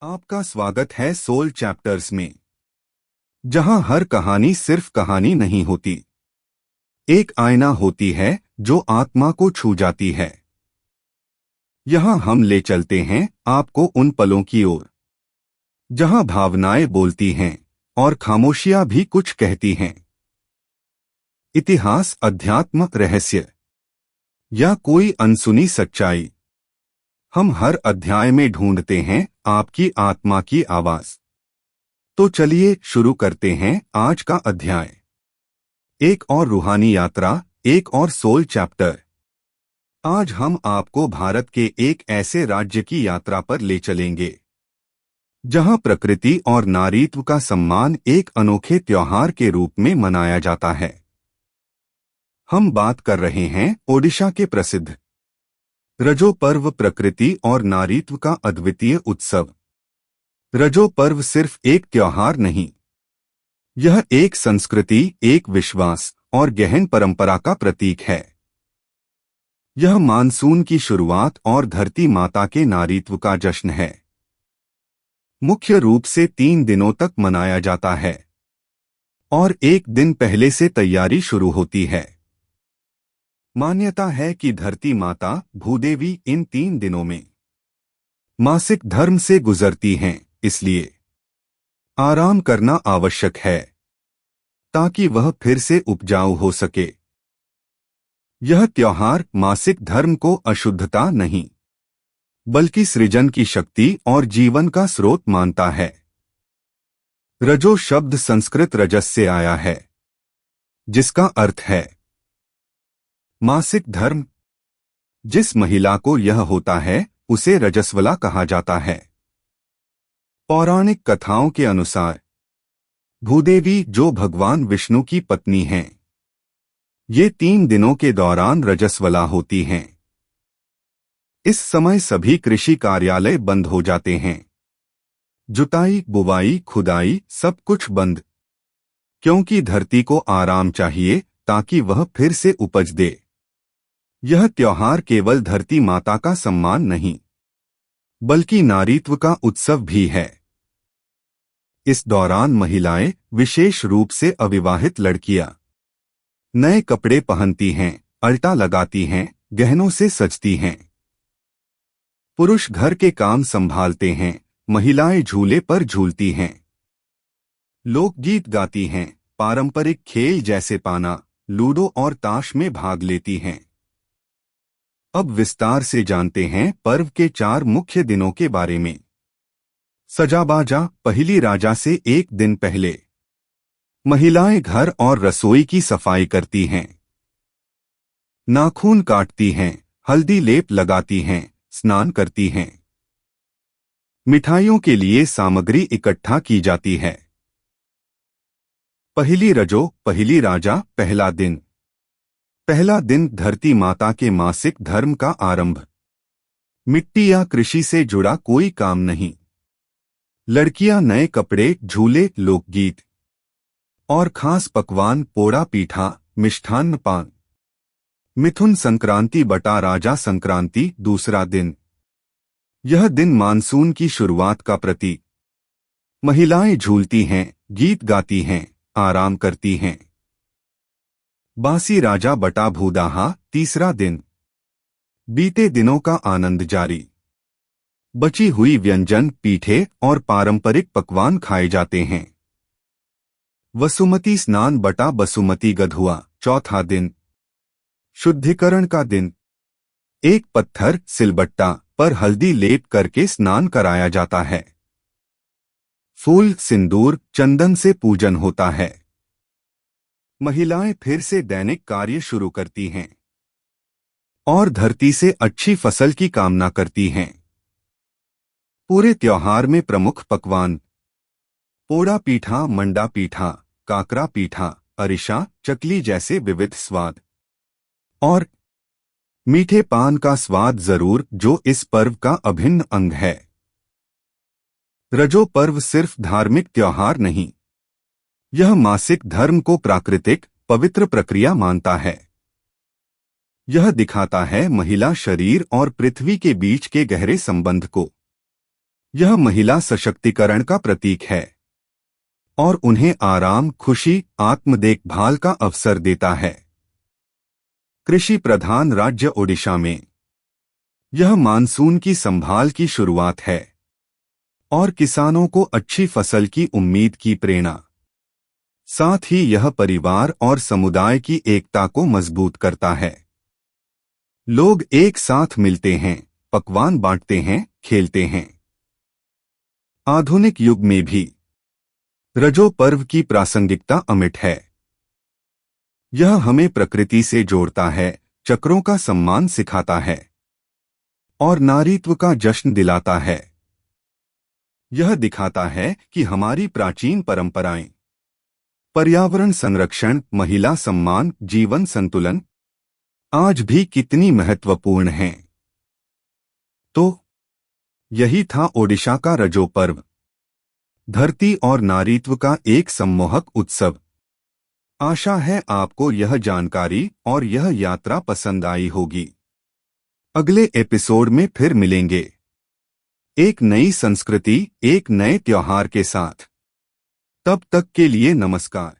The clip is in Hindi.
आपका स्वागत है सोल चैप्टर्स में, जहां हर कहानी सिर्फ कहानी नहीं होती, एक आईना होती है जो आत्मा को छू जाती है। यहां हम ले चलते हैं आपको उन पलों की ओर जहां भावनाएं बोलती हैं और खामोशियां भी कुछ कहती हैं। इतिहास, अध्यात्म, रहस्य या कोई अनसुनी सच्चाई, हम हर अध्याय में ढूंढते हैं आपकी आत्मा की आवाज। तो चलिए शुरू करते हैं आज का अध्याय। एक और रूहानी यात्रा, एक और सोल चैप्टर। आज हम आपको भारत के एक ऐसे राज्य की यात्रा पर ले चलेंगे जहां प्रकृति और नारीत्व का सम्मान एक अनोखे त्योहार के रूप में मनाया जाता है। हम बात कर रहे हैं ओडिशा के प्रसिद्ध रजो पर्व, प्रकृति और नारीत्व का अद्वितीय उत्सव। रजो पर्व सिर्फ एक त्योहार नहीं, यह एक संस्कृति, एक विश्वास और गहन परंपरा का प्रतीक है। यह मानसून की शुरुआत और धरती माता के नारीत्व का जश्न है। मुख्य रूप से 3 दिनों तक मनाया जाता है और एक दिन पहले से तैयारी शुरू होती है। मान्यता है कि धरती माता भूदेवी इन 3 दिनों में मासिक धर्म से गुजरती हैं, इसलिए आराम करना आवश्यक है ताकि वह फिर से उपजाऊ हो सके। यह त्योहार मासिक धर्म को अशुद्धता नहीं, बल्कि सृजन की शक्ति और जीवन का स्रोत मानता है। रजो शब्द संस्कृत रजस से आया है, जिसका अर्थ है मासिक धर्म। जिस महिला को यह होता है उसे रजस्वला कहा जाता है। पौराणिक कथाओं के अनुसार भूदेवी, जो भगवान विष्णु की पत्नी हैं, ये 3 दिनों के दौरान रजस्वला होती हैं। इस समय सभी कृषि कार्यालय बंद हो जाते हैं। जुताई, बुवाई, खुदाई सब कुछ बंद, क्योंकि धरती को आराम चाहिए ताकि वह फिर से उपज दे। यह त्योहार केवल धरती माता का सम्मान नहीं, बल्कि नारीत्व का उत्सव भी है। इस दौरान महिलाएं, विशेष रूप से अविवाहित लड़कियां, नए कपड़े पहनती हैं, अल्टा लगाती हैं, गहनों से सजती हैं। पुरुष घर के काम संभालते हैं, महिलाएं झूले पर झूलती हैं। लोकगीत गाती हैं, पारंपरिक खेल जैसे पाना, लूडो और ताश में भाग लेती हैं। अब विस्तार से जानते हैं पर्व के 4 मुख्य दिनों के बारे में। सजाबाजा, पहली राजा से एक दिन पहले महिलाएं घर और रसोई की सफाई करती हैं। नाखून काटती हैं, हल्दी लेप लगाती हैं, स्नान करती हैं। मिठाइयों के लिए सामग्री इकट्ठा की जाती है। पहली रजो, पहली राजा, पहला दिन। पहला दिन धरती माता के मासिक धर्म का आरंभ। मिट्टी या कृषि से जुड़ा कोई काम नहीं। लड़कियां नए कपड़े, झूले, लोकगीत और खास पकवान, पोड़ा पीठा, मिष्ठान्न पान। मिथुन संक्रांति, बटा राजा संक्रांति, दूसरा दिन। यह दिन मानसून की शुरुआत का प्रतीक। महिलाएं झूलती हैं, गीत गाती हैं, आराम करती हैं। बासी राजा, बटा भूदाहा, तीसरा दिन। बीते दिनों का आनंद जारी। बची हुई व्यंजन, पीठे और पारंपरिक पकवान खाए जाते हैं। वसुमती स्नान, बटा बसुमती गधुआ, चौथा दिन। शुद्धिकरण का दिन। एक पत्थर, सिलबट्टा पर हल्दी लेप करके स्नान कराया जाता है। फूल, सिंदूर, चंदन से पूजन होता है। महिलाएं फिर से दैनिक कार्य शुरू करती हैं और धरती से अच्छी फसल की कामना करती हैं। पूरे त्योहार में प्रमुख पकवान पोड़ा पीठा, मंडा पीठा, काकरा पीठा, अरिशा, चकली जैसे विविध स्वाद और मीठे पान का स्वाद जरूर, जो इस पर्व का अभिन्न अंग है। रजो पर्व सिर्फ धार्मिक त्योहार नहीं, यह मासिक धर्म को प्राकृतिक, पवित्र प्रक्रिया मानता है। यह दिखाता है महिला शरीर और पृथ्वी के बीच के गहरे संबंध को। यह महिला सशक्तिकरण का प्रतीक है और उन्हें आराम, खुशी, आत्म देखभाल का अवसर देता है। कृषि प्रधान राज्य ओडिशा में यह मानसून की संभाल की शुरुआत है और किसानों को अच्छी फसल की उम्मीद की प्रेरणा। साथ ही यह परिवार और समुदाय की एकता को मजबूत करता है। लोग एक साथ मिलते हैं, पकवान बांटते हैं, खेलते हैं। आधुनिक युग में भी रजो पर्व की प्रासंगिकता अमिट है। यह हमें प्रकृति से जोड़ता है, चक्रों का सम्मान सिखाता है और नारीत्व का जश्न दिलाता है। यह दिखाता है कि हमारी प्राचीन परंपराएं, पर्यावरण संरक्षण, महिला सम्मान, जीवन संतुलन आज भी कितनी महत्वपूर्ण हैं। तो यही था ओडिशा का रजो पर्व, धरती और नारीत्व का एक सम्मोहक उत्सव। आशा है आपको यह जानकारी और यह यात्रा पसंद आई होगी। अगले एपिसोड में फिर मिलेंगे, एक नई संस्कृति, एक नए त्योहार के साथ। तब तक के लिए नमस्कार।